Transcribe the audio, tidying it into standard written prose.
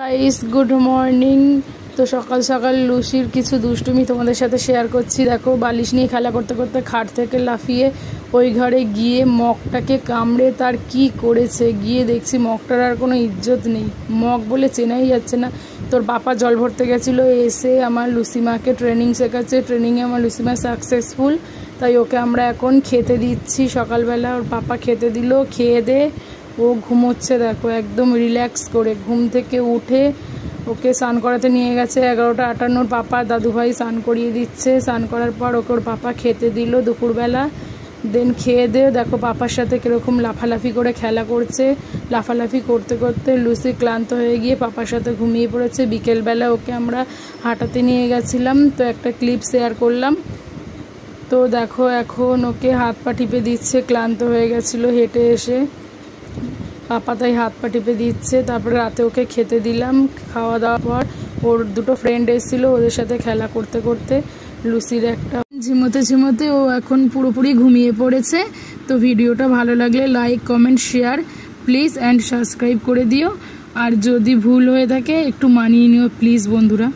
Guys good morning. तो सकाल सकाल लुसिर किछु दुष्टुमी तुम्हारे साथे शेयर करछि। देखो बालिश निये खेला करते करते खाट थेके लाफिए ओई घरे गिये मगटाके कामड़े तार कि करेছে। गिये देखछि मगटार आर कोनो इज्जत नेই, मग बोले চেনাই যাচ্ছে না। তোর বাবা জল ভরতে গেছিল, এসে আমার লুসিমাকে ট্রেনিং শেখাচ্ছে। ট্রেনিংয়ে আমার লুসিমা সাকসেসফুল, তাই ওকে আমরা এখন খেতে দিচ্ছি। সকালবেলা ওর পাপা খেতে দিল, খেয়ে দে ও ঘুমোচ্ছে। দেখো একদম রিল্যাক্স করে ঘুম থেকে উঠে ওকে স্নান করাতে নিয়ে গেছে। 11:58 পাপা দাদুভাই স্নান করিয়ে দিচ্ছে। স্নান করার পর ওকে ওর পাপা খেতে দিল দুপুরবেলা। দেন খেয়ে দে দেখো পাপার সাথে কীরকম লাফালাফি করে খেলা করছে। লাফালাফি করতে করতে লুসি ক্লান্ত হয়ে গিয়ে পাপার সাথে ঘুমিয়ে পড়েছে। বিকেলবেলা ওকে আমরা হাঁটাতে নিয়ে গেছিলাম, তো একটা ক্লিপ শেয়ার করলাম। তো দেখো এখন ওকে হাত পা টিপে দিচ্ছে, ক্লান্ত হয়ে গেছিলো হেঁটে এসে। পাপা তাই হাত পা টিপে দিচ্ছে। তারপরে রাতে ওকে খেতে দিলাম। খাওয়া দাওয়ার পর ওর দুটো ফ্রেন্ড এসেছিল, ওদের সাথে খেলা করতে করতে লুসির একটা ঝিমোতে ঝিমোতে ও এখন পুরোপুরি ঘুমিয়ে পড়েছে। তো ভিডিওটা ভালো লাগলে like comment share please and subscribe করে দিও। আর যদি ভুল হয়ে থাকে একটু মানিয়ে নিও প্লিজ বন্ধুরা।